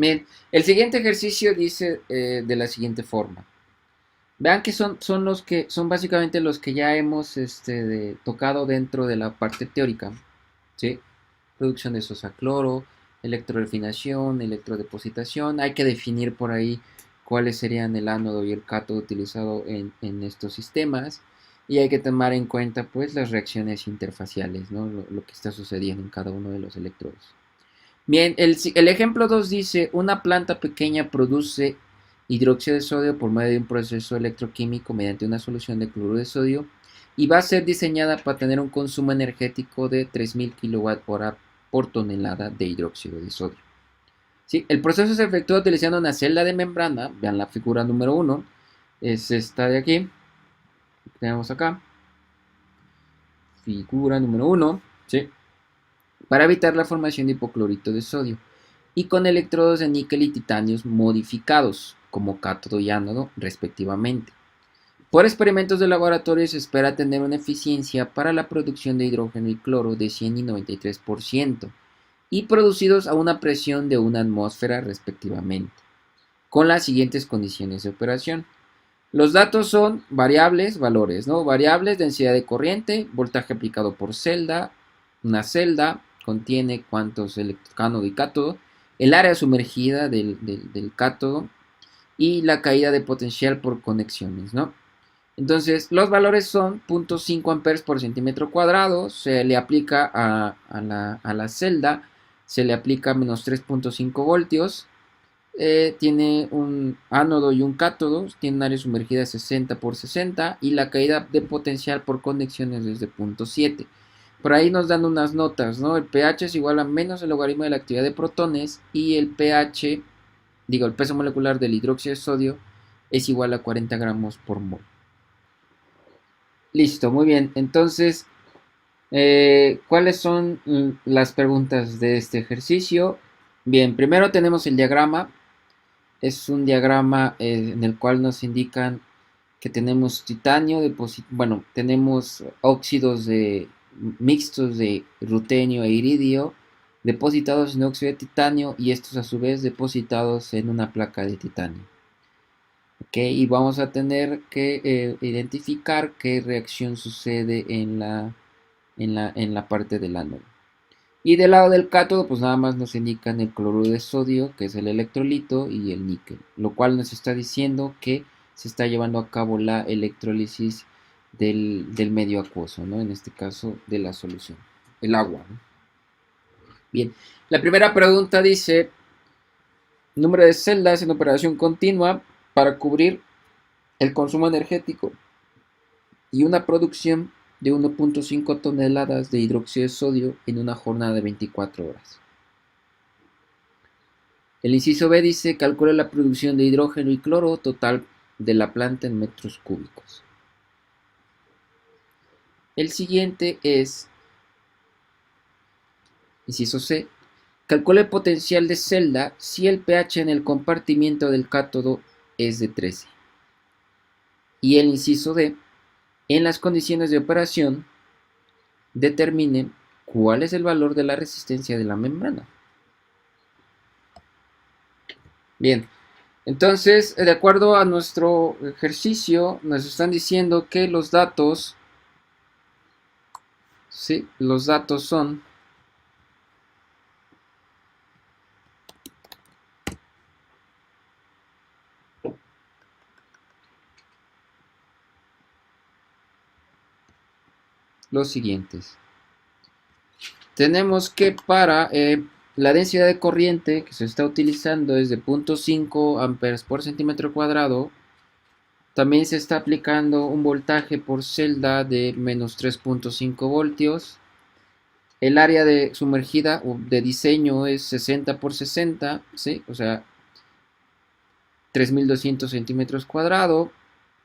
Bien, el siguiente ejercicio dice de la siguiente forma. Vean que son los que son básicamente los que ya hemos tocado dentro de la parte teórica, ¿sí? Producción de sosa cloro, electrorefinación, electrodepositación. Hay que definir por ahí cuáles serían el ánodo y el cátodo utilizado en estos sistemas. Y hay que tomar en cuenta pues las reacciones interfaciales, ¿no? Lo que está sucediendo en cada uno de los electrodos. Bien, el ejemplo 2 dice, una planta pequeña produce hidróxido de sodio por medio de un proceso electroquímico mediante una solución de cloruro de sodio y va a ser diseñada para tener un consumo energético de 3000 kWh por tonelada de hidróxido de sodio. ¿Sí? El proceso se efectúa utilizando una celda de membrana, vean la figura número 1, es esta de aquí, tenemos acá, figura número 1, ¿sí? Para evitar la formación de hipoclorito de sodio y con electrodos de níquel y titanio modificados como cátodo y ánodo respectivamente. Por experimentos de laboratorio se espera tener una eficiencia para la producción de hidrógeno y cloro de 100 y 93% y producidos a una presión de 1 atmósfera respectivamente, con las siguientes condiciones de operación. Los datos son variables, valores, ¿no? Variables, densidad de corriente, voltaje aplicado por celda, una celda contiene cuántos cánodo y cátodo, el área sumergida del cátodo y la caída de potencial por conexiones, ¿no? Entonces, los valores son 0.5 amperes por centímetro cuadrado, se le aplica a la celda, se le aplica menos 3.5 voltios, tiene un ánodo y un cátodo, tiene un área sumergida de 60 por 60 y la caída de potencial por conexiones es de 0.7. Por ahí nos dan unas notas, ¿no? El pH es igual a menos el logaritmo de la actividad de protones y el pH, el peso molecular del hidróxido de sodio es igual a 40 gramos por mol. Listo, muy bien. Entonces, ¿cuáles son las preguntas de este ejercicio? Bien, primero tenemos el diagrama. Es un diagrama en el cual nos indican que tenemos titanio, bueno, tenemos óxidos mixtos de rutenio e iridio depositados en óxido de titanio y estos a su vez depositados en una placa de titanio. ¿Ok? Y vamos a tener que identificar qué reacción sucede en la parte del ánodo. Y del lado del cátodo, pues nada más nos indican el cloruro de sodio, que es el electrolito, y el níquel, lo cual nos está diciendo que se está llevando a cabo la electrólisis del medio acuoso, ¿no? En este caso, de la solución, el agua, ¿no? Bien, la primera pregunta dice, número de celdas en operación continua para cubrir el consumo energético y una producción de 1.5 toneladas de hidróxido de sodio en una jornada de 24 horas. El inciso B dice, calcula la producción de hidrógeno y cloro total de la planta en metros cúbicos. El siguiente es, inciso C, calcula el potencial de celda si el pH en el compartimiento del cátodo es de 13. Y el inciso D, en las condiciones de operación, determine cuál es el valor de la resistencia de la membrana. Bien, entonces, de acuerdo a nuestro ejercicio, nos están diciendo que los datos, ¿sí? Los datos son los siguientes. Tenemos que para la densidad de corriente que se está utilizando es de 0.5 amperes por centímetro cuadrado. También se está aplicando un voltaje por celda de menos 3.5 voltios. El área de sumergida o de diseño es 60 por 60, ¿sí? O sea, 3200 centímetros cuadrados.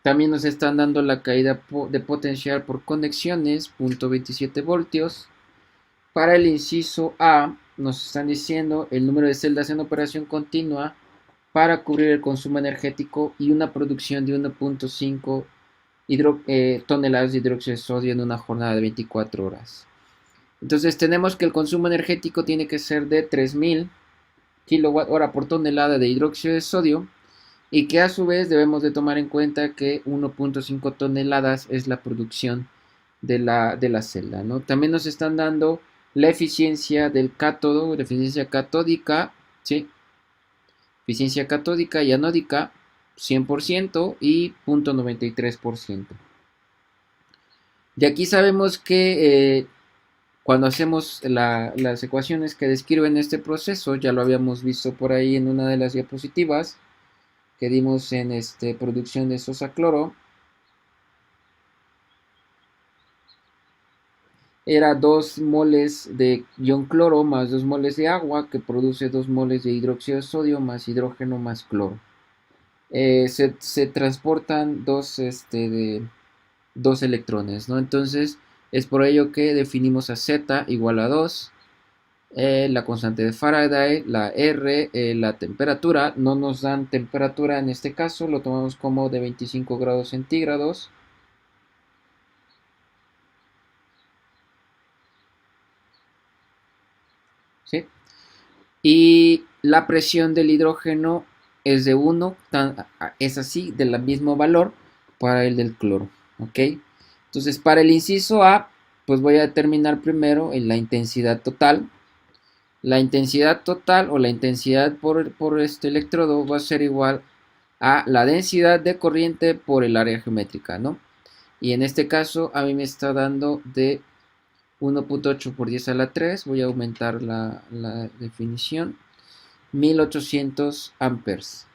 También nos están dando la caída de potencial por conexiones, 0.27 voltios. Para el inciso A, nos están diciendo el número de celdas en operación continua para cubrir el consumo energético y una producción de 1.5 toneladas de hidróxido de sodio en una jornada de 24 horas. Entonces tenemos que el consumo energético tiene que ser de 3000 kWh por tonelada de hidróxido de sodio, y que a su vez debemos de tomar en cuenta que 1.5 toneladas es la producción de la celda, ¿no? También nos están dando la eficiencia del cátodo, la eficiencia catódica, ¿sí? Eficiencia catódica y anódica 100% y 0.93%. De aquí sabemos que cuando hacemos las ecuaciones que describen este proceso, ya lo habíamos visto por ahí en una de las diapositivas que dimos en producción de sosa cloro, era 2 moles de ion cloro más 2 moles de agua, que produce 2 moles de hidróxido de sodio más hidrógeno más cloro. Se transportan dos electrones, ¿no? Entonces es por ello que definimos a Z igual a 2, la constante de Faraday, la R, la temperatura. No nos dan temperatura en este caso, lo tomamos como de 25 grados centígrados. ¿Sí? Y la presión del hidrógeno es de 1, es así, del mismo valor para el del cloro. ¿Ok? Entonces, para el inciso A, pues voy a determinar primero la intensidad total. La intensidad total o la intensidad por este electrodo va a ser igual a la densidad de corriente por el área geométrica, ¿no? Y en este caso a mí me está dando de 1.8 por 10 a la 3, voy a aumentar la definición, 1800 amperes.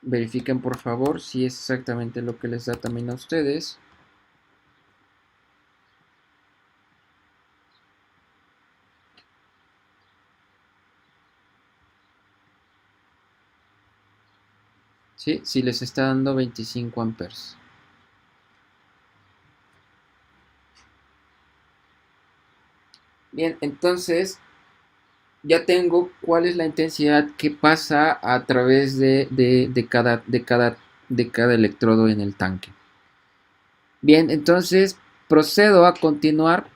Verifiquen por favor si es exactamente lo que les da también a ustedes. ¿Sí? Si les está dando 25 amperes. Bien, entonces ya tengo cuál es la intensidad que pasa a través de cada electrodo en el tanque. Bien, entonces procedo a continuar.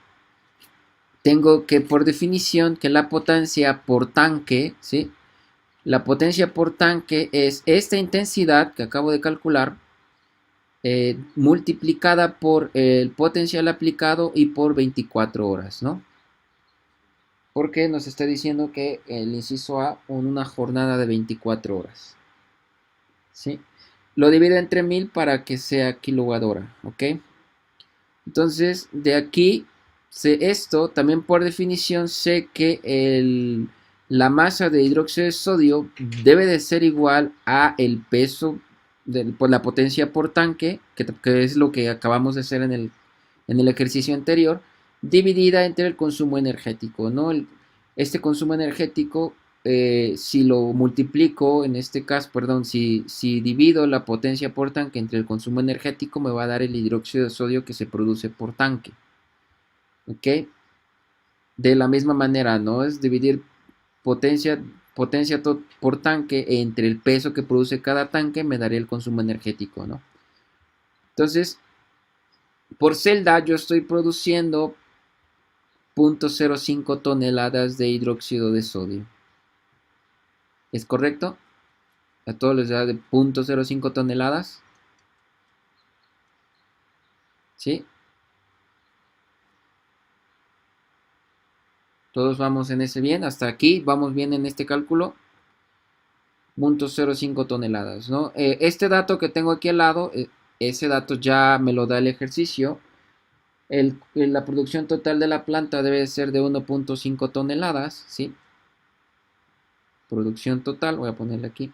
Tengo que, por definición, que la potencia por tanque, ¿sí? La potencia por tanque es esta intensidad que acabo de calcular, multiplicada por el potencial aplicado y por 24 horas, ¿no? Porque nos está diciendo que el inciso A en una jornada de 24 horas. ¿Sí? Lo divido entre 1000 para que sea kilowatt-hora, ¿ok? Entonces, de aquí, esto también por definición sé que la masa de hidróxido de sodio debe de ser igual a el peso por la potencia por tanque, que es lo que acabamos de hacer en el ejercicio anterior, dividida entre el consumo energético, ¿no? Este consumo energético, si lo multiplico, en este caso, perdón, si divido la potencia por tanque entre el consumo energético, me va a dar el hidróxido de sodio que se produce por tanque. ¿Ok? De la misma manera, ¿no? Es dividir potencia por tanque entre el peso que produce cada tanque, me daría el consumo energético, ¿no? Entonces, por celda yo estoy produciendo 0.05 toneladas de hidróxido de sodio. ¿Es correcto? A todos les da de 0.05 toneladas. ¿Sí? Todos vamos en ese bien. Hasta aquí vamos bien en este cálculo. 0.05 toneladas, ¿no? Este dato que tengo aquí al lado, ese dato ya me lo da el ejercicio. La producción total de la planta debe ser de 1.5 toneladas, ¿sí? Producción total, voy a ponerle aquí.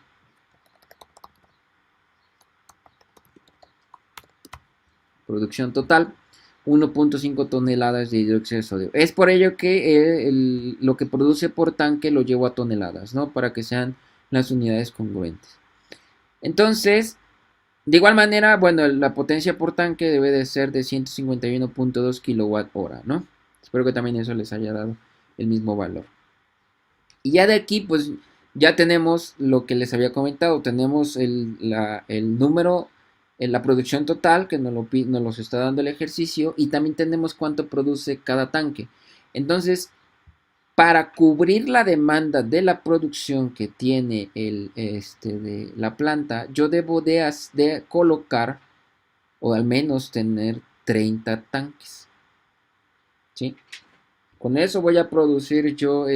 Producción total, 1.5 toneladas de hidróxido de sodio. Es por ello que lo que produce por tanque lo llevo a toneladas, ¿no? Para que sean las unidades congruentes. Entonces, de igual manera, bueno, la potencia por tanque debe de ser de 151.2 kWh, ¿no? Espero que también eso les haya dado el mismo valor. Y ya de aquí, pues, ya tenemos lo que les había comentado. Tenemos el número, la producción total, que nos los está dando el ejercicio. Y también tenemos cuánto produce cada tanque. Entonces, para cubrir la demanda de la producción que tiene de la planta, yo debo de colocar o al menos tener 30 tanques. ¿Sí? Con eso voy a producir yo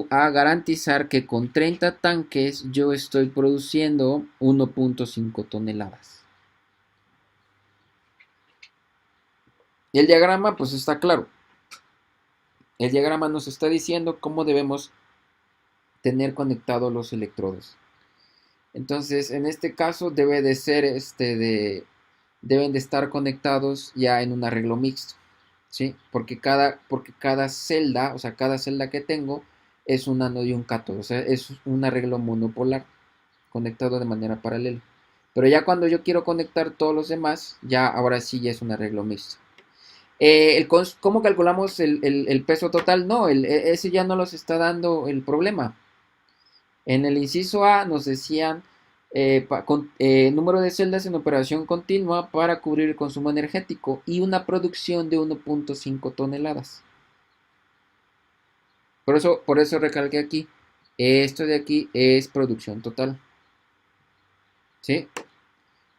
a garantizar que con 30 tanques yo estoy produciendo 1.5 toneladas. Y el diagrama pues está claro. El diagrama nos está diciendo cómo debemos tener conectados los electrodos. Entonces, en este caso debe de ser deben de estar conectados ya en un arreglo mixto, ¿sí? Porque cada celda, o sea, cada celda que tengo es un ánodo y un cátodo, o sea, es un arreglo monopolar conectado de manera paralela. Pero ya cuando yo quiero conectar todos los demás, ya ahora sí ya es un arreglo mixto. ¿Cómo calculamos el peso total? No, ese ya no los está dando el problema. En el inciso A nos decían número de celdas en operación continua para cubrir el consumo energético y una producción de 1.5 toneladas. Por eso recalqué aquí, esto de aquí es producción total. ¿Sí?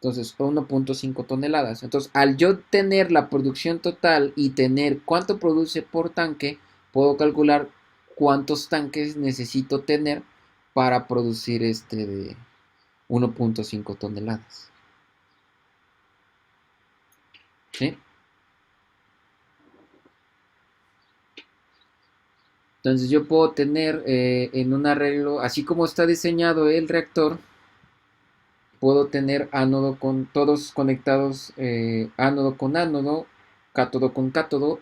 Entonces, 1.5 toneladas. Entonces, al yo tener la producción total y tener cuánto produce por tanque, puedo calcular cuántos tanques necesito tener para producir de 1.5 toneladas. ¿Sí? Entonces yo puedo tener en un arreglo, así como está diseñado el reactor, puedo tener ánodo con todos conectados, ánodo con ánodo, cátodo con cátodo,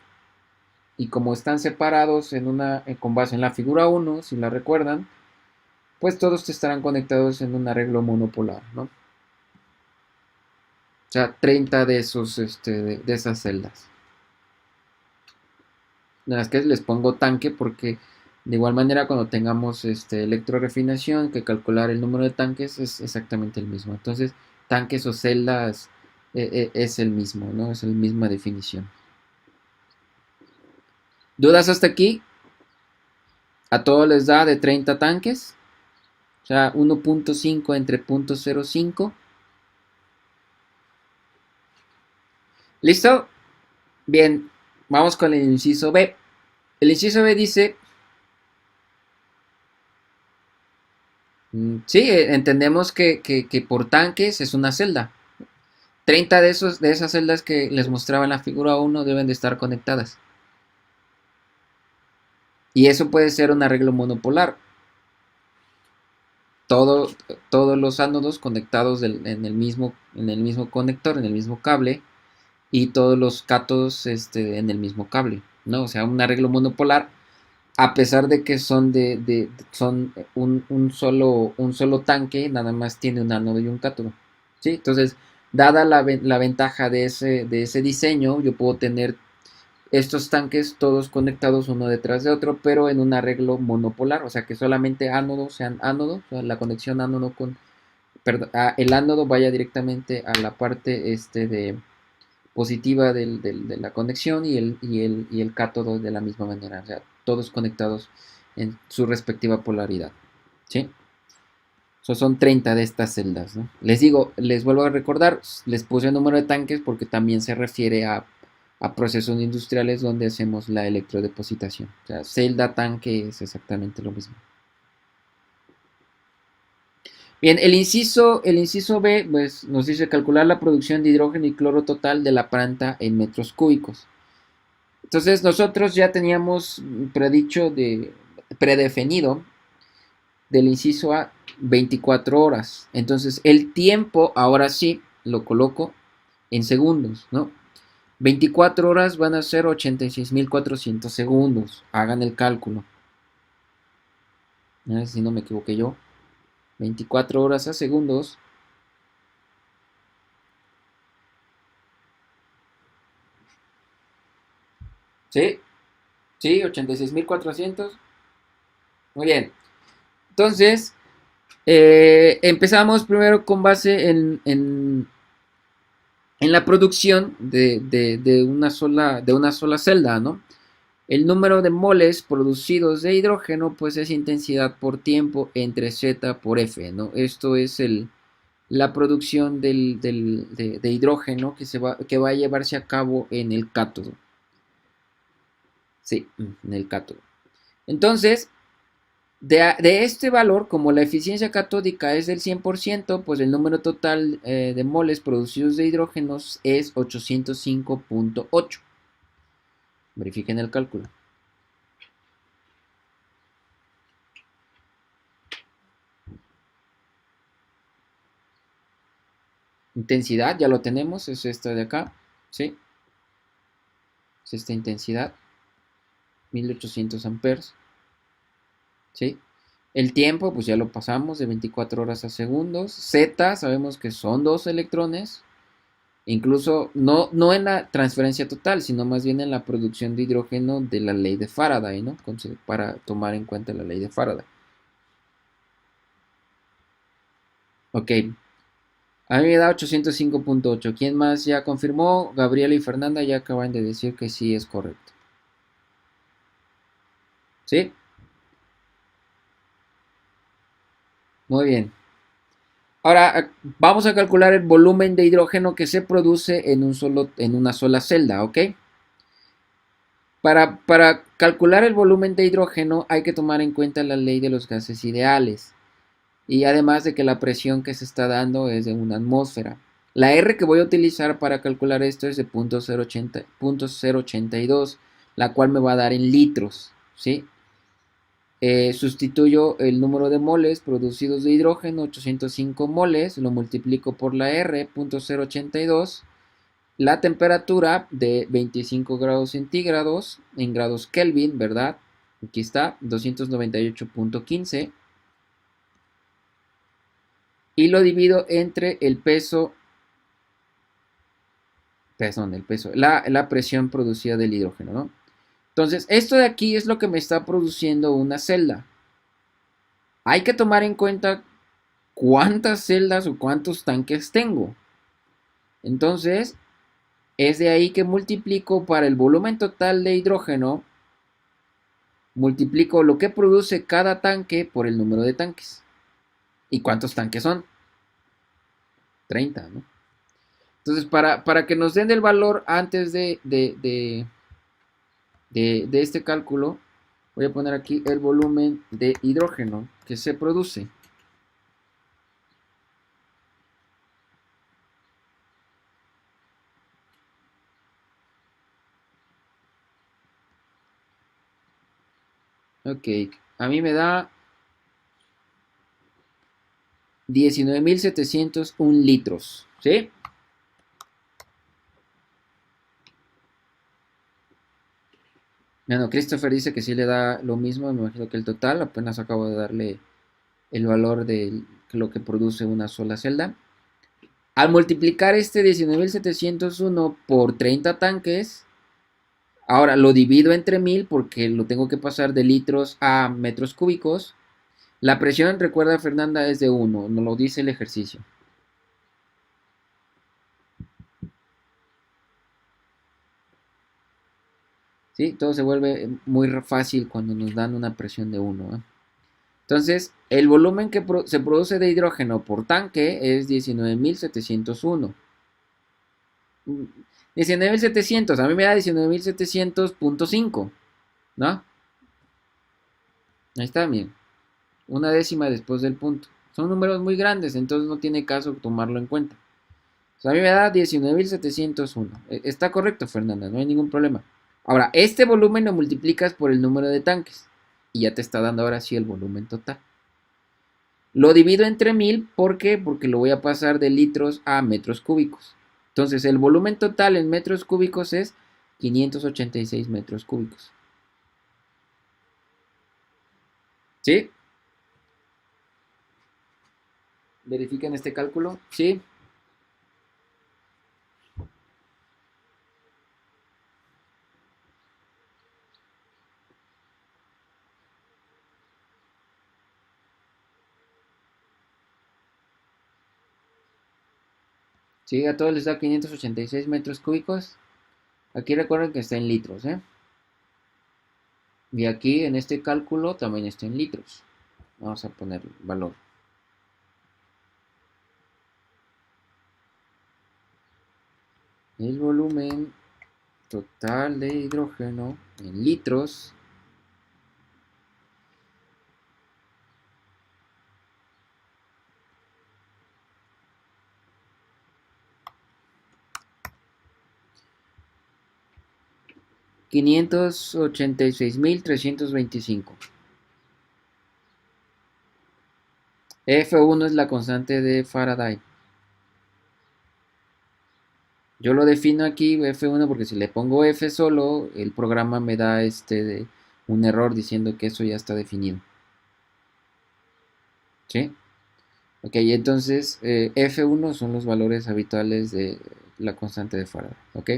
y como están separados con base en la figura 1, si la recuerdan, pues todos estarán conectados en un arreglo monopolar, ¿no? O sea, 30 de esas celdas. De las que les pongo tanque porque de igual manera cuando tengamos electrorefinación, que calcular el número de tanques es exactamente el mismo. Entonces, tanques o celdas es el mismo, ¿no? Es la misma definición. ¿Dudas hasta aquí? A todos les da de 30 tanques. O sea, 1.5 entre 0.05. ¿Listo? Bien, vamos con el inciso B. El inciso B dice... Sí, entendemos que por tanques es una celda. 30 de esas celdas que les mostraba en la figura 1 deben de estar conectadas. Y eso puede ser un arreglo monopolar. Todos los ánodos conectados en el mismo conector, en el mismo cable, y todos los cátodos en el mismo cable, ¿no? O sea, un arreglo monopolar, a pesar de que son son un solo tanque, nada más tiene un ánodo y un cátodo, ¿sí? Entonces, dada la ventaja de ese diseño, yo puedo tener estos tanques todos conectados uno detrás de otro, pero en un arreglo monopolar, o sea que solamente ánodos sean ánodos, o sea, la conexión ánodo el ánodo vaya directamente a la parte de positiva de la conexión y el cátodo de la misma manera, o sea, todos conectados en su respectiva polaridad, ¿sí? Son 30 de estas celdas, ¿no? Les digo, les vuelvo a recordar, les puse el número de tanques porque también se refiere a procesos industriales donde hacemos la electrodepositación. O sea, celda, tanque es exactamente lo mismo. Bien, el inciso B pues, nos dice calcular la producción de hidrógeno y cloro total de la planta en metros cúbicos. Entonces nosotros ya teníamos predefinido del inciso A 24 horas. Entonces el tiempo ahora sí lo coloco en segundos, ¿no? 24 horas van a ser 86.400 segundos. Hagan el cálculo. A ver si no me equivoqué yo. 24 horas a segundos. ¿Sí? ¿Sí? 86.400. Muy bien. Entonces, empezamos primero con base en la producción de una sola celda, ¿no? El número de moles producidos de hidrógeno pues es intensidad por tiempo entre Z por F, ¿no? Esto es la producción de hidrógeno que va a llevarse a cabo en el cátodo. Sí, en el cátodo. Entonces, de este valor, como la eficiencia catódica es del 100%, pues el número total de moles producidos de hidrógenos es 805.8. Verifiquen el cálculo. Intensidad, ya lo tenemos, es esta de acá, ¿sí? Es esta intensidad, 1800 amperes, ¿sí? El tiempo, pues ya lo pasamos, de 24 horas a segundos. Z, sabemos que son 2 electrones, incluso no en la transferencia total, sino más bien en la producción de hidrógeno de la ley de Faraday, ¿no? Para tomar en cuenta la ley de Faraday. Ok, a mí me da 805.8. ¿Quién más ya confirmó? Gabriela y Fernanda ya acaban de decir que sí es correcto. ¿Sí? Muy bien. Ahora vamos a calcular el volumen de hidrógeno que se produce en una sola celda, ¿ok? Para calcular el volumen de hidrógeno hay que tomar en cuenta la ley de los gases ideales y además de que la presión que se está dando es de una atmósfera. La R que voy a utilizar para calcular esto es de 0.082, la cual me va a dar en litros, ¿sí? Sustituyo el número de moles producidos de hidrógeno, 805 moles, lo multiplico por la R, 0.082, la temperatura de 25 grados centígrados en grados Kelvin, ¿verdad? Aquí está, 298.15. Y lo divido entre el peso, la presión producida del hidrógeno, ¿no? Entonces, esto de aquí es lo que me está produciendo una celda. Hay que tomar en cuenta cuántas celdas o cuántos tanques tengo. Entonces, es de ahí que multiplico para el volumen total de hidrógeno, multiplico lo que produce cada tanque por el número de tanques. ¿Y cuántos tanques son? 30, ¿no? Entonces, para que nos den el valor antes de este cálculo, voy a poner aquí el volumen de hidrógeno que se produce. Ok, a mí me da 19.701 litros, ¿sí? Bueno, Christopher dice que sí le da lo mismo, me imagino que el total, apenas acabo de darle el valor de lo que produce una sola celda. Al multiplicar este 19.701 por 30 tanques, ahora lo divido entre 1000 porque lo tengo que pasar de litros a metros cúbicos. La presión, recuerda Fernanda, es de 1, nos lo dice el ejercicio. ¿Sí? Todo se vuelve muy fácil cuando nos dan una presión de 1, ¿eh? Entonces, el volumen que se produce de hidrógeno por tanque es 19.701. 19.700, a mí me da 19.700.5, ¿no? Ahí está, bien. Una décima después del punto. Son números muy grandes, entonces no tiene caso tomarlo en cuenta. O sea, a mí me da 19.701. Está correcto, Fernanda, no hay ningún problema. Ahora, este volumen lo multiplicas por el número de tanques y ya te está dando ahora sí el volumen total. Lo divido entre 1000, ¿por qué? Porque lo voy a pasar de litros a metros cúbicos. Entonces, el volumen total en metros cúbicos es 586 metros cúbicos. ¿Sí? Verifiquen este cálculo. ¿Sí? Sí, a todos les da 586 metros cúbicos. Aquí recuerden que está en litros, ¿eh? Y aquí en este cálculo también está en litros. Vamos a poner valor. El volumen total de hidrógeno en litros $586,325. F1 es la constante de Faraday. Yo lo defino aquí F1 porque si le pongo F solo, el programa me da un error diciendo que eso ya está definido. ¿Sí? Ok, entonces F1 son los valores habituales de la constante de Faraday. ¿Ok?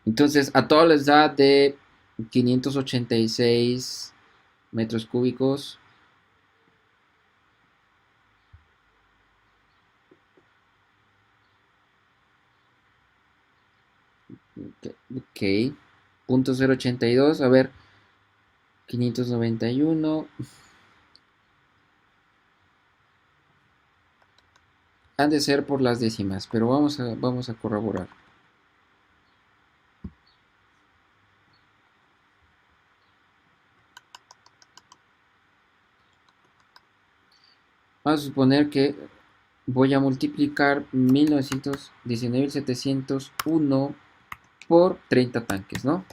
Entonces a todos les da de 586 metros cúbicos. Ok. Punto 082. A ver. 591. Han de ser por las décimas, pero vamos a corroborar. Vamos a suponer que voy a multiplicar 19.701 por 30 tanques, ¿no?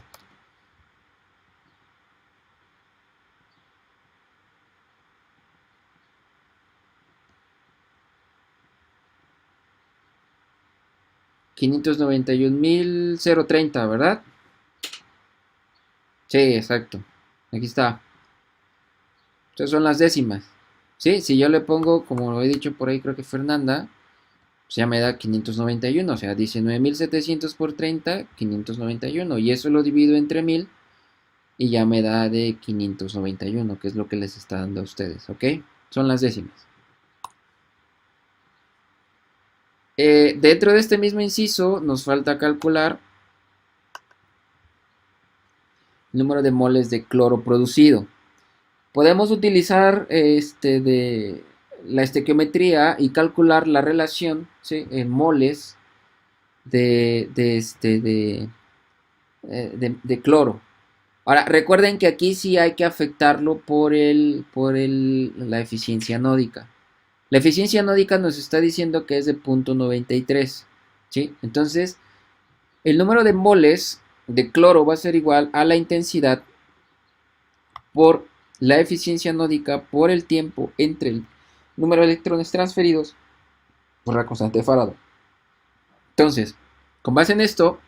$591,030, ¿verdad? Sí, exacto. Aquí está. Estas son las décimas. Sí, si yo le pongo, como lo he dicho por ahí, creo que Fernanda, pues ya me da 591, o sea, 19.700 por 30, 591. Y eso lo divido entre 1000 y ya me da de 591, que es lo que les está dando a ustedes, ¿ok? Son las décimas. Dentro de este mismo inciso nos falta calcular el número de moles de cloro producido. Podemos utilizar de la estequiometría y calcular la relación, ¿sí?, en moles de cloro. Ahora, recuerden que aquí sí hay que afectarlo la eficiencia anódica. La eficiencia anódica nos está diciendo que es de 0.93, ¿sí? Entonces, el número de moles de cloro va a ser igual a la intensidad por la eficiencia anódica por el tiempo entre el número de electrones transferidos por la constante de Faraday. Entonces, con base en esto,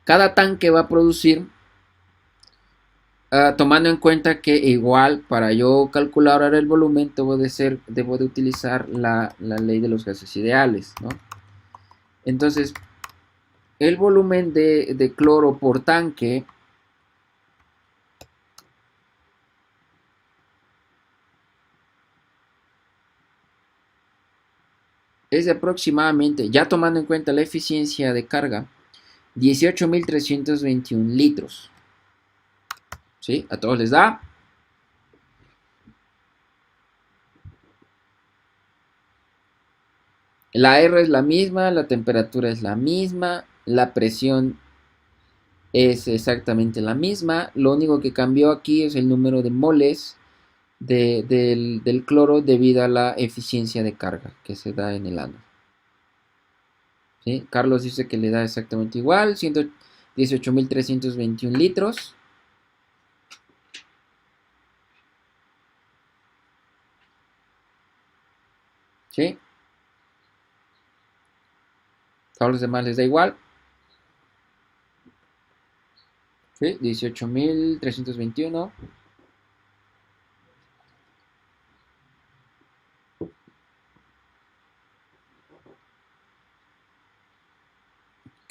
cada tanque va a producir, tomando en cuenta que igual para yo calcular ahora el volumen debo de utilizar la ley de los gases ideales, ¿no? Entonces, el volumen de cloro por tanque es de aproximadamente, ya tomando en cuenta la eficiencia de carga, 18.321 litros. ¿Sí? A todos les da. La R es la misma, la temperatura es la misma, la presión es exactamente la misma. Lo único que cambió aquí es el número de moles del cloro debido a la eficiencia de carga que se da en el ánodo. ¿Sí? Carlos dice que le da exactamente igual, 118.321 litros. ¿Sí? A los demás les da igual. ¿Sí? 18.321.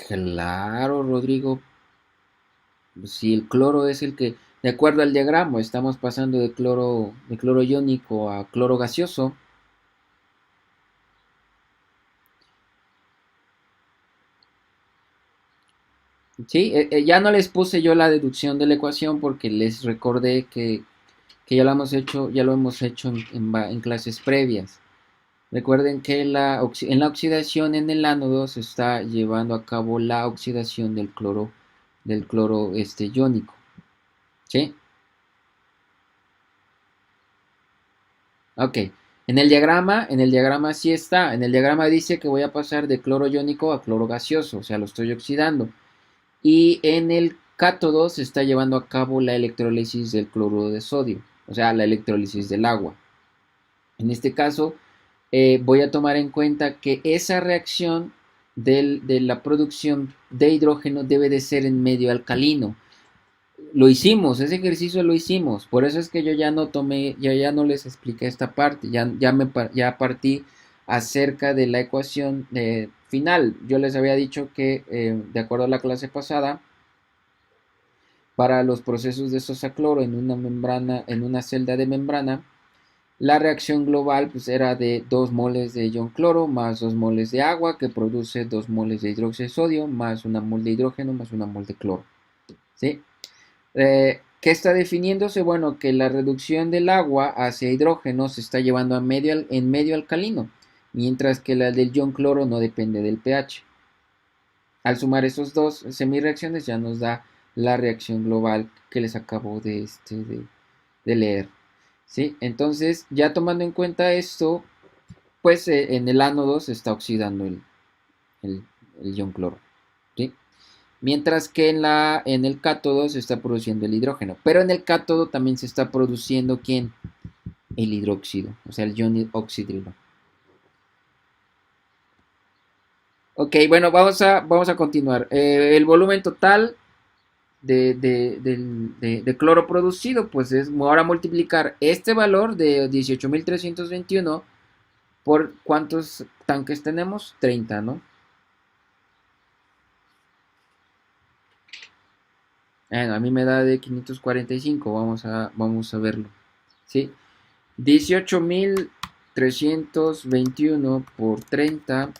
Claro, Rodrigo. Si el cloro es el que, de acuerdo al diagrama, estamos pasando de cloro iónico a cloro gaseoso. Sí, ya no les puse yo la deducción de la ecuación porque les recordé que ya lo hemos hecho en clases previas. Recuerden que en la oxidación en el ánodo se está llevando a cabo la oxidación del cloro iónico. ¿Sí? Ok. En el diagrama sí está. En el diagrama dice que voy a pasar de cloro iónico a cloro gaseoso, o sea, lo estoy oxidando. Y en el cátodo se está llevando a cabo la electrólisis del cloruro de sodio, o sea, la electrólisis del agua. En este caso, voy a tomar en cuenta que esa reacción de la producción de hidrógeno debe de ser en medio alcalino. Lo hicimos, ese ejercicio lo hicimos, por eso es que yo ya no tomé, ya no les expliqué esta parte, ya partí acerca de la ecuación final. Yo les había dicho que, de acuerdo a la clase pasada, para los procesos de sosa-cloro en una membrana, en una celda de membrana, la reacción global pues, era de 2 moles de ion cloro más 2 moles de agua, que produce 2 moles de hidróxido de sodio más 1 mol de hidrógeno más 1 mol de cloro. ¿Sí? ¿Qué está definiéndose? Bueno, que la reducción del agua hacia hidrógeno se está llevando en medio alcalino, mientras que la del ion cloro no depende del pH. Al sumar esos dos semireacciones ya nos da la reacción global que les acabo de leer. ¿Sí? Entonces, ya tomando en cuenta esto, pues en el ánodo se está oxidando el, el ion cloro. ¿Sí? Mientras que en el cátodo se está produciendo el hidrógeno. Pero en el cátodo también se está produciendo ¿quién? El hidróxido, o sea, el ion oxidrilo. Ok, bueno, vamos a continuar. El volumen total de cloro producido, pues es ahora multiplicar este valor de 18.321 por cuántos tanques tenemos, 30, ¿no? A mí me da de 545, vamos a verlo, ¿sí? 18.321 por 30.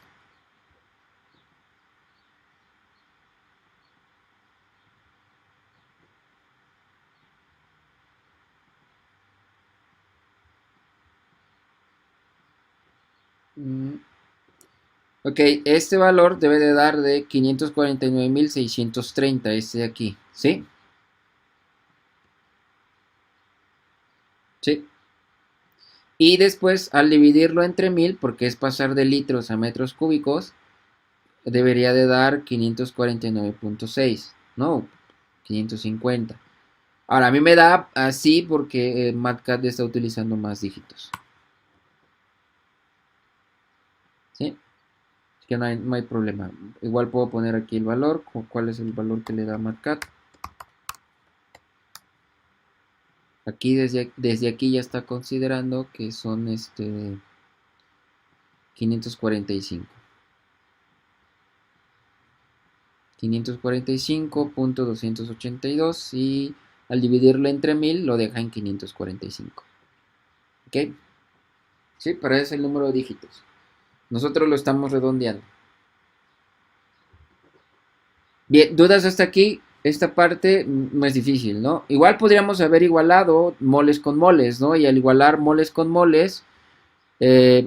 Ok, este valor debe de dar de 549.630, este de aquí, ¿sí? Sí. Y después, al dividirlo entre 1000, porque es pasar de litros a metros cúbicos, debería de dar 549.6, no, 550. Ahora, a mí me da así porque MATCAD está utilizando más dígitos, ¿sí? Así que no hay problema. Igual puedo poner aquí el valor, cuál es el valor que le da MATCAD. Aquí desde aquí ya está considerando que son 545. 545.282 y al dividirlo entre 1000 lo deja en 545. ¿Ok? Sí, pero es el número de dígitos. Nosotros lo estamos redondeando. Bien, ¿dudas hasta aquí? Esta parte no es difícil, ¿no? Igual podríamos haber igualado moles con moles, ¿no? Y al igualar moles con moles,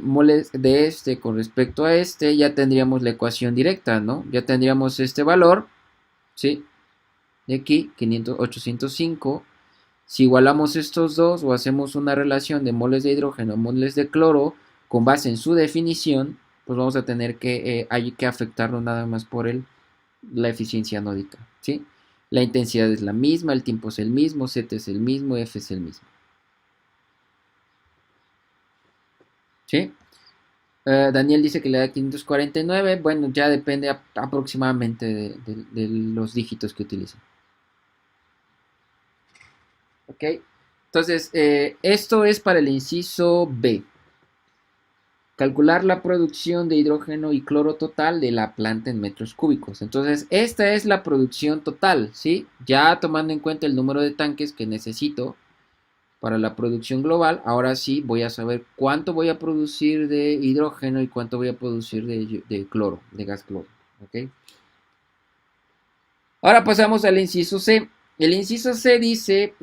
moles de este con respecto a este, ya tendríamos la ecuación directa, ¿no? Ya tendríamos este valor, ¿sí? De aquí, 805. Si igualamos estos dos o hacemos una relación de moles de hidrógeno a moles de cloro con base en su definición, pues vamos a tener que, hay que afectarlo nada más por la eficiencia anódica, ¿sí? La intensidad es la misma, el tiempo es el mismo, Z es el mismo, F es el mismo, ¿sí? Daniel dice que le da 549. Bueno, ya depende aproximadamente de los dígitos que utilicen. ¿Ok? Entonces, esto es para el inciso B. Calcular la producción de hidrógeno y cloro total de la planta en metros cúbicos. Entonces, esta es la producción total, ¿sí? Ya tomando en cuenta el número de tanques que necesito para la producción global, ahora sí voy a saber cuánto voy a producir de hidrógeno y cuánto voy a producir de cloro, de gas cloro. ¿Ok? Ahora pasamos al inciso C. El inciso C dice,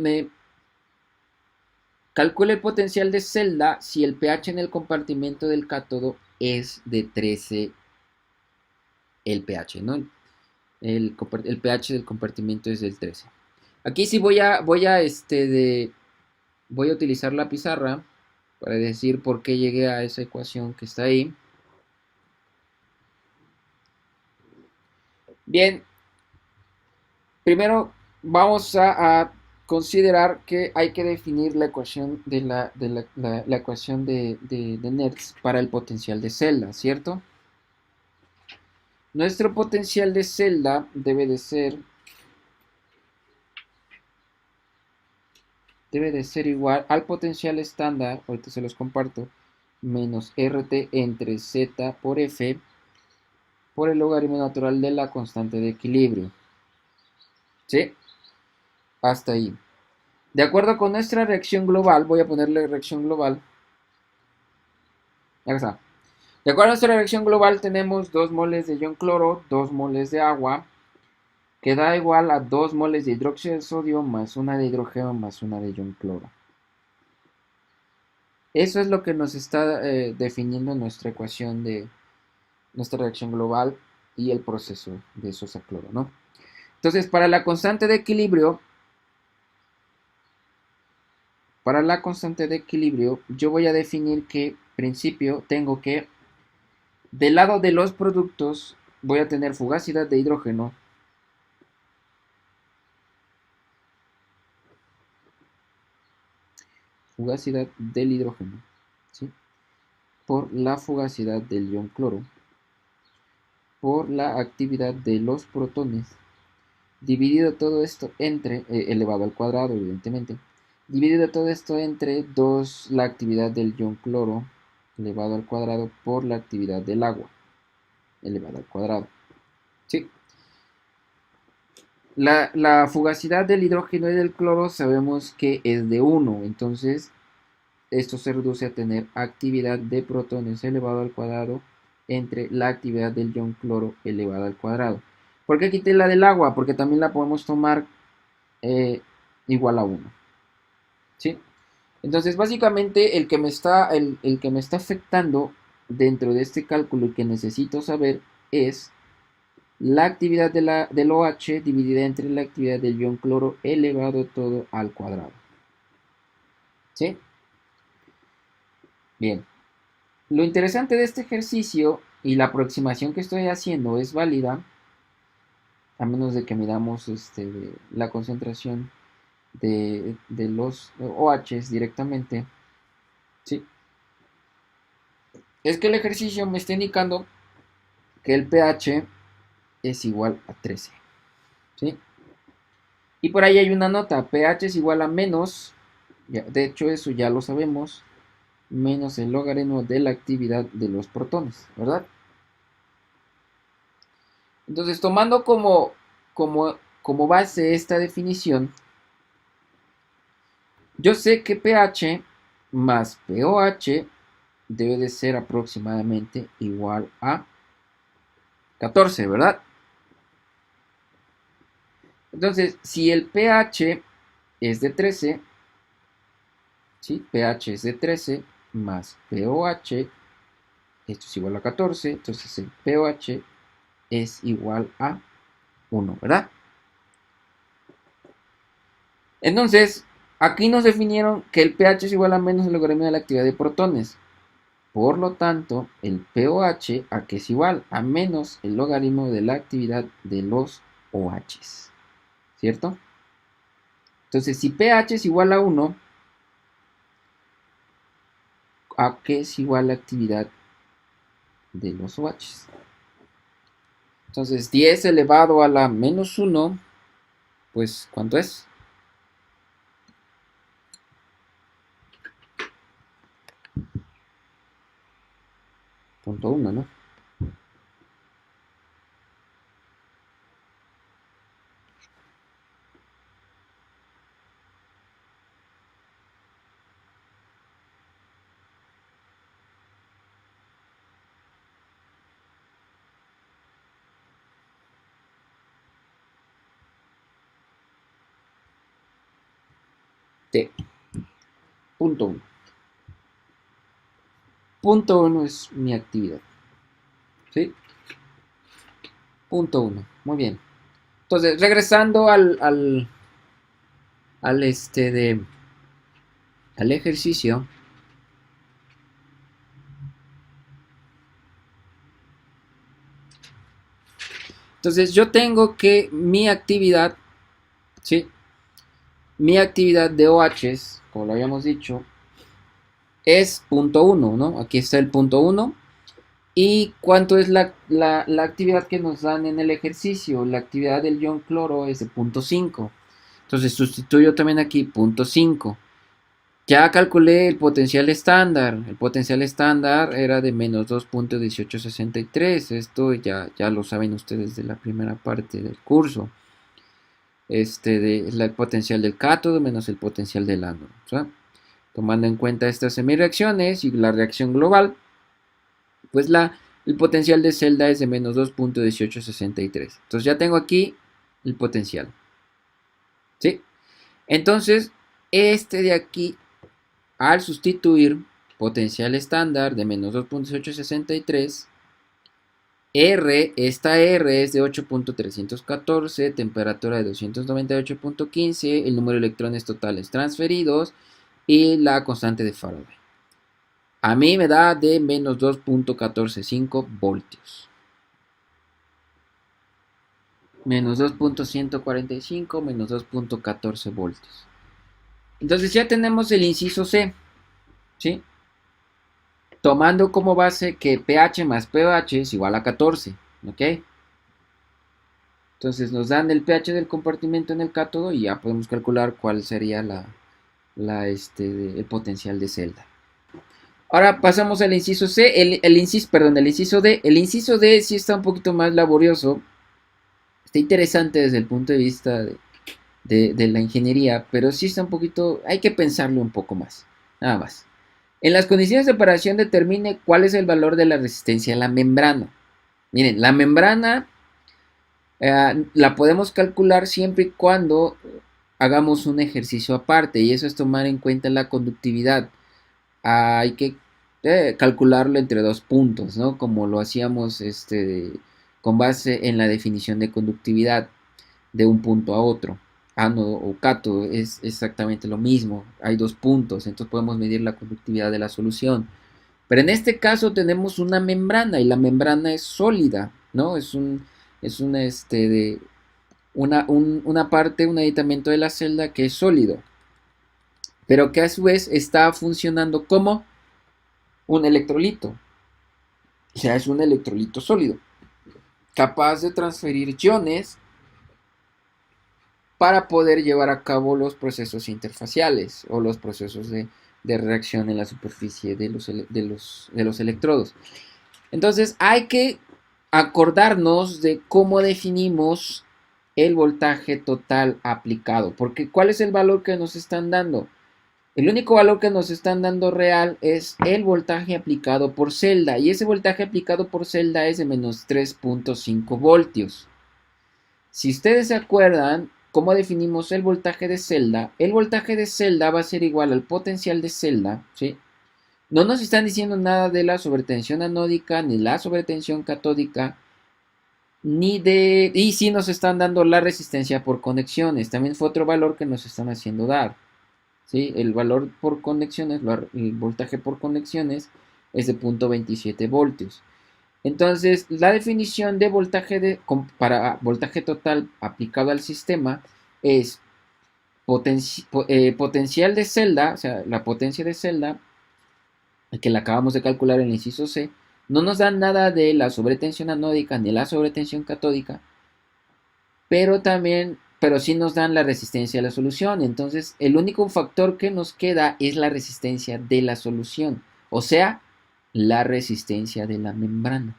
calcula el potencial de celda si el pH en el compartimento del cátodo es de 13 el pH, ¿no? El pH del compartimento es del 13. Aquí sí voy a utilizar la pizarra para decir por qué llegué a esa ecuación que está ahí. Bien, primero vamos a considerar que hay que definir la ecuación la ecuación de Nernst para el potencial de celda, ¿cierto? Nuestro potencial de celda debe de ser igual al potencial estándar, ahorita se los comparto, menos RT entre Z por F por el logaritmo natural de la constante de equilibrio. ¿Sí? Hasta ahí. De acuerdo con nuestra reacción global, voy a ponerle reacción global. Acá está. De acuerdo a nuestra reacción global, tenemos 2 moles de ion cloro, 2 moles de agua, que da igual a 2 moles de hidróxido de sodio más una de hidrógeno más una de ion cloro. Eso es lo que nos está definiendo nuestra ecuación de nuestra reacción global y el proceso de sosa cloro, ¿no? Entonces, para la constante de equilibrio, yo voy a definir que, principio, tengo que, del lado de los productos, voy a tener fugacidad de hidrógeno, fugacidad del hidrógeno, ¿sí? Por la fugacidad del ion cloro, por la actividad de los protones, dividido todo esto entre, elevado al cuadrado, evidentemente, dividido todo esto entre 2, la actividad del ion cloro, elevado al cuadrado, por la actividad del agua, elevado al cuadrado. ¿Sí? La fugacidad del hidrógeno y del cloro sabemos que es de 1, entonces esto se reduce a tener actividad de protones elevado al cuadrado entre la actividad del ion cloro elevado al cuadrado. ¿Por qué quité la del agua? Porque también la podemos tomar igual a 1. ¿Sí? Entonces, básicamente, el que me está afectando dentro de este cálculo y que necesito saber es la actividad del OH dividida entre la actividad del ion cloro elevado todo al cuadrado. ¿Sí? Bien. Lo interesante de este ejercicio y la aproximación que estoy haciendo es válida, a menos de que midamos la concentración de los OHs directamente. ¿Sí? Es que el ejercicio me está indicando que el pH es igual a 13. ¿Sí? Y por ahí hay una nota, pH es igual a menos, de hecho eso ya lo sabemos, menos el logaritmo de la actividad de los protones, ¿verdad? Entonces, tomando como base esta definición, yo sé que pH más pOH debe de ser aproximadamente igual a 14, ¿verdad? Entonces, si el pH es de 13, ¿sí? pH es de 13 más pOH, esto es igual a 14, entonces el pOH es igual a 1, ¿verdad? Entonces, aquí nos definieron que el pH es igual a menos el logaritmo de la actividad de protones. Por lo tanto, el pOH a que es igual a menos el logaritmo de la actividad de los OHs. ¿Cierto? Entonces, si pH es igual a 1, ¿a qué es igual la actividad de los OHs? Entonces, 10 elevado a la menos 1, pues, ¿cuánto es? Punto 1, ¿no? T. Punto 1. Punto 1 es mi actividad. ¿Sí? Punto 1. Muy bien. Entonces, regresando al ejercicio. Entonces, yo tengo que mi actividad, ¿sí? Mi actividad de OHs, como lo habíamos dicho, es punto 1, ¿no? Aquí está el punto 1. ¿Y cuánto es la actividad que nos dan en el ejercicio? La actividad del ion cloro es de punto 5. Entonces sustituyo también aquí punto 5. Ya calculé el potencial estándar. El potencial estándar era de menos 2.1863. Esto ya lo saben ustedes de la primera parte del curso. El potencial del cátodo menos el potencial del ánodo. ¿Sí? Tomando en cuenta estas semireacciones y la reacción global, pues el potencial de celda es de menos 2.1863. Entonces ya tengo aquí el potencial. ¿Sí? Entonces, este de aquí, al sustituir potencial estándar de menos 2.1863, esta R es de 8.314, temperatura de 298.15, el número de electrones totales transferidos y la constante de Faraday. A mí me da de menos 2.145 voltios. Menos 2.145 menos 2.14 voltios. Entonces ya tenemos el inciso C. ¿Sí? Tomando como base que pH más pH es igual a 14. ¿Ok? Entonces nos dan el pH del compartimento en el cátodo y ya podemos calcular cuál sería el potencial de celda. Ahora pasamos al inciso C, el inciso D. El inciso D sí está un poquito más laborioso. Está interesante desde el punto de vista de la ingeniería, pero sí está un poquito, hay que pensarlo un poco más, nada más. En las condiciones de operación determine cuál es el valor de la resistencia a la membrana. Miren, la membrana la podemos calcular siempre y cuando hagamos un ejercicio aparte, y eso es tomar en cuenta la conductividad. Hay que calcularlo entre dos puntos, ¿no? Como lo hacíamos con base en la definición de conductividad de un punto a otro. Ánodo o cátodo es exactamente lo mismo. Hay dos puntos, entonces podemos medir la conductividad de la solución. Pero en este caso tenemos una membrana y la membrana es sólida, ¿no? Una parte, un aditamento de la celda que es sólido, pero que a su vez está funcionando como un electrolito. O sea, es un electrolito sólido, capaz de transferir iones para poder llevar a cabo los procesos interfaciales o los procesos de reacción en la superficie de los electrodos. Entonces hay que acordarnos de cómo definimos el voltaje total aplicado, porque ¿cuál es el valor que nos están dando? El único valor que nos están dando real es el voltaje aplicado por celda, y ese voltaje aplicado por celda es de menos 3.5 voltios. Si ustedes se acuerdan cómo definimos el voltaje de celda va a ser igual al potencial de celda, ¿sí? No nos están diciendo nada de la sobretensión anódica, ni la sobretensión catódica, y sí nos están dando la resistencia por conexiones. También fue otro valor que nos están haciendo dar, ¿sí? El valor por conexiones, el voltaje por conexiones es de 0.27 voltios. Entonces, la definición de voltaje para voltaje total aplicado al sistema es potencial de celda, o sea, la potencia de celda, que la acabamos de calcular en el inciso C. No nos dan nada de la sobretensión anódica ni la sobretensión catódica, pero sí nos dan la resistencia a la solución. Entonces, el único factor que nos queda es la resistencia de la solución, o sea, la resistencia de la membrana.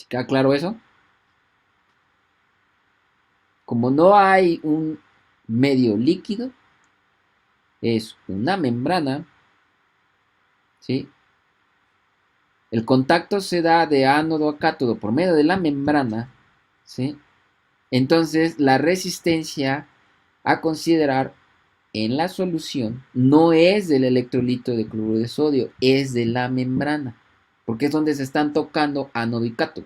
¿Queda claro eso? Como no hay un medio líquido, es una membrana, ¿sí? El contacto se da de ánodo a cátodo por medio de la membrana, ¿sí? Entonces, la resistencia a considerar en la solución no es del electrolito de cloruro de sodio, es de la membrana, porque es donde se están tocando ánodo y cátodo.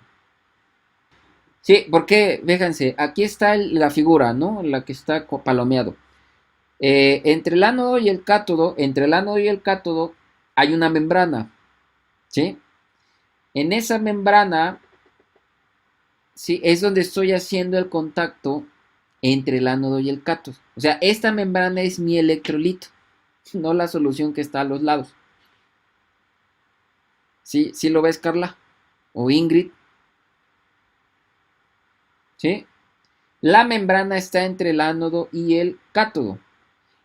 Sí, porque, fíjense, aquí está la figura, ¿no? La que está palomeado. Entre el ánodo y el cátodo, hay una membrana, ¿sí? En esa membrana, sí, es donde estoy haciendo el contacto entre el ánodo y el cátodo. O sea, esta membrana es mi electrolito, no la solución que está a los lados. ¿Sí? ¿Sí lo ves, Carla? O Ingrid. ¿Sí? La membrana está entre el ánodo y el cátodo.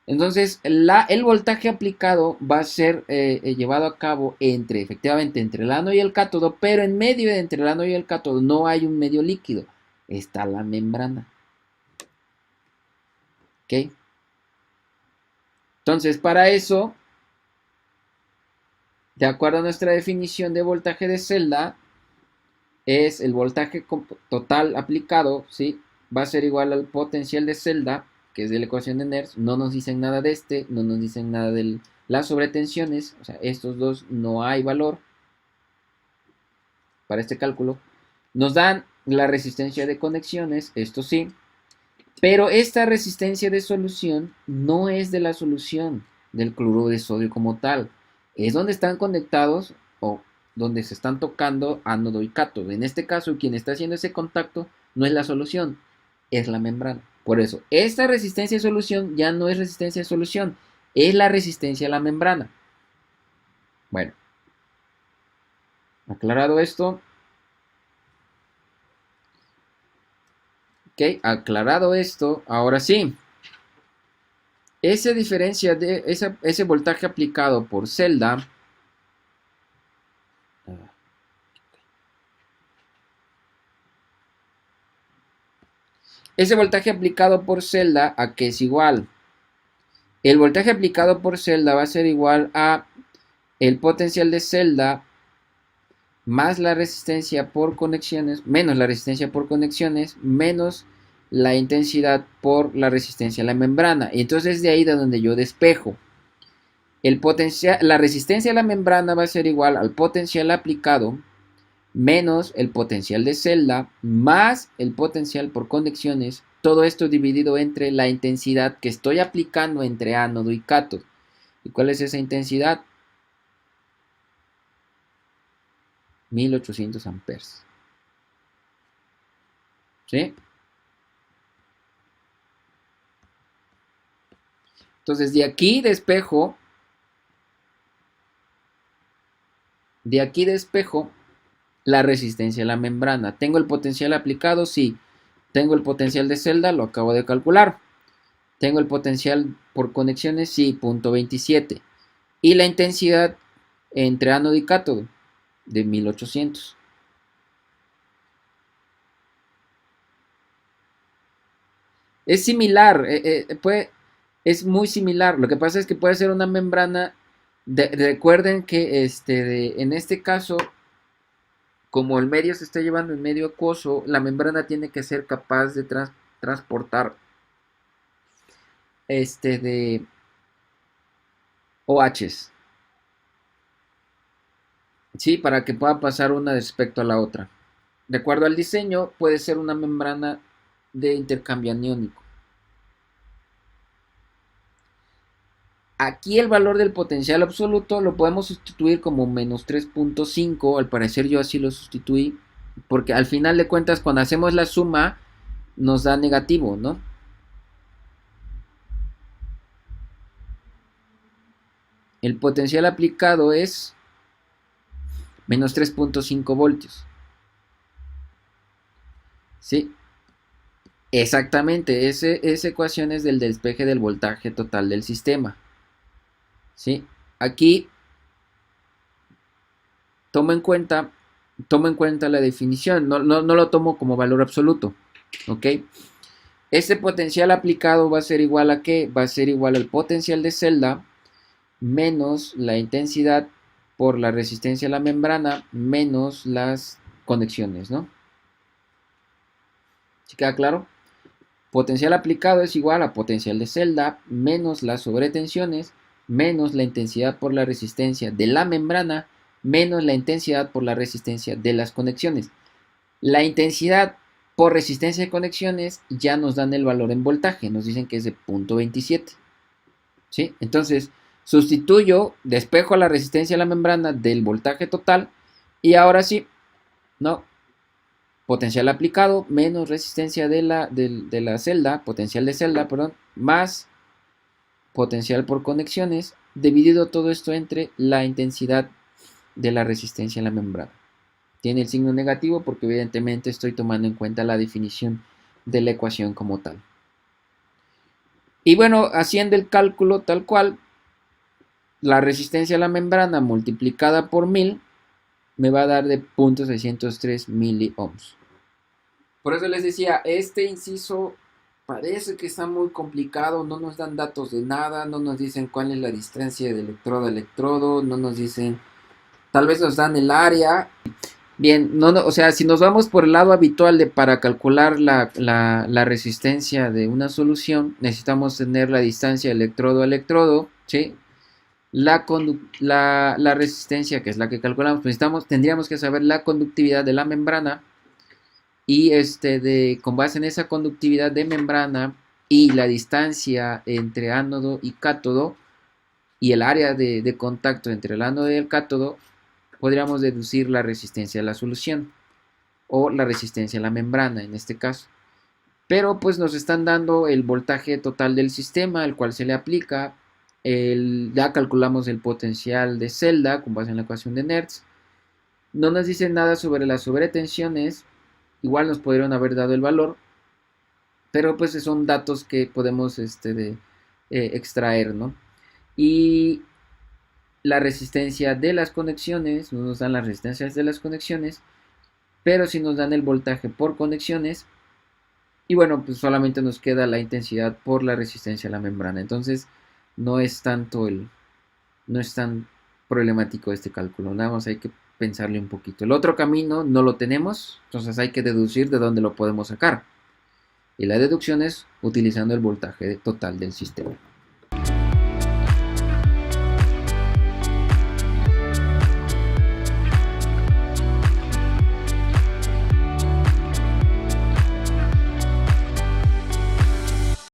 Entonces, el voltaje aplicado va a ser llevado a cabo efectivamente, entre el ánodo y el cátodo, pero en medio de entre el ánodo y el cátodo no hay un medio líquido, está la membrana. ¿Ok? Entonces, para eso, de acuerdo a nuestra definición de voltaje de celda, es el voltaje total aplicado, ¿sí? Va a ser igual al potencial de celda, que es de la ecuación de Nernst. No nos dicen nada de no nos dicen nada de las sobretensiones, o sea, estos dos no hay valor para este cálculo. Nos dan la resistencia de conexiones, esto sí, pero esta resistencia de solución no es de la solución del cloruro de sodio como tal, es donde están conectados o donde se están tocando ánodo y cátodo. En este caso, quien está haciendo ese contacto no es la solución, es la membrana. Por eso, esta resistencia de solución ya no es resistencia de solución, es la resistencia a la membrana. Bueno, aclarado esto. Ok, aclarado esto, ahora sí. Esa diferencia de ese voltaje aplicado por celda. Ese voltaje aplicado por celda, ¿a qué es igual? El voltaje aplicado por celda va a ser igual a el potencial de celda más la resistencia por conexiones, menos la resistencia por conexiones, menos la intensidad por la resistencia a la membrana. Y entonces de ahí de donde yo despejo. La resistencia a la membrana va a ser igual al potencial aplicado menos el potencial de celda más el potencial por conexiones, todo esto dividido entre la intensidad que estoy aplicando entre ánodo y cátodo. ¿Y cuál es esa intensidad? 1800 amperes. ¿Sí? Entonces de aquí despejo la resistencia a la membrana. ¿Tengo el potencial aplicado? Sí. ¿Tengo el potencial de celda? Lo acabo de calcular. ¿Tengo el potencial por conexiones? Sí, 0.27. Y la intensidad entre ánodo y cátodo de 1800. Es similar, es muy similar. Lo que pasa es que puede ser una membrana. Recuerden que en este caso, como el medio se está llevando en medio acuoso, la membrana tiene que ser capaz de transportar de OHs. Sí, para que pueda pasar una respecto a la otra. De acuerdo al diseño, puede ser una membrana de intercambio aniónico. Aquí el valor del potencial absoluto lo podemos sustituir como menos 3.5. Al parecer yo así lo sustituí. Porque al final de cuentas cuando hacemos la suma nos da negativo, ¿no? El potencial aplicado es menos 3.5 voltios. ¿Sí? Exactamente, esa ecuación es del despeje del voltaje total del sistema. ¿Sí? Aquí tomo en cuenta la definición, no lo tomo como valor absoluto. ¿Ok? Este potencial aplicado va a ser igual a ¿qué? Va a ser igual al potencial de celda menos la intensidad por la resistencia a la membrana menos las conexiones, ¿no? ¿Sí queda claro? Potencial aplicado es igual a potencial de celda menos las sobretensiones menos la intensidad por la resistencia de la membrana menos la intensidad por la resistencia de las conexiones. La intensidad por resistencia de conexiones ya nos dan el valor en voltaje, nos dicen que es de 0.27. ¿Sí? Entonces, sustituyo, despejo la resistencia a la membrana del voltaje total y ahora sí, no, potencial aplicado menos resistencia de la celda, potencial de celda, perdón, más potencial por conexiones, dividido todo esto entre la intensidad de la resistencia a la membrana. Tiene el signo negativo porque evidentemente estoy tomando en cuenta la definición de la ecuación como tal. Y bueno, haciendo el cálculo tal cual, la resistencia a la membrana multiplicada por 1000 me va a dar de 0.603 miliohms. Por eso les decía, este inciso parece que está muy complicado, no nos dan datos de nada, no nos dicen cuál es la distancia de electrodo a electrodo, no nos dicen, tal vez nos dan el área. Bien, o sea, si nos vamos por el lado habitual de para calcular la resistencia de una solución, necesitamos tener la distancia electrodo a electrodo, ¿sí? La resistencia, que es la que calculamos, tendríamos que saber la conductividad de la membrana y con base en esa conductividad de membrana y la distancia entre ánodo y cátodo y el área de contacto entre el ánodo y el cátodo, podríamos deducir la resistencia a la solución o la resistencia a la membrana en este caso. Pero pues nos están dando el voltaje total del sistema, el cual se le aplica. Ya calculamos el potencial de celda con base en la ecuación de Nernst. No nos dicen nada sobre las sobretensiones. Igual nos pudieron haber dado el valor. Pero pues son datos que podemos extraer, ¿no? Y la resistencia de las conexiones, no nos dan las resistencias de las conexiones, pero sí nos dan el voltaje por conexiones. Y bueno, pues solamente nos queda la intensidad por la resistencia a la membrana. Entonces, no es tan problemático este cálculo. Nada más hay que pensarle un poquito. El otro camino no lo tenemos, entonces hay que deducir de dónde lo podemos sacar. Y la deducción es utilizando el voltaje total del sistema.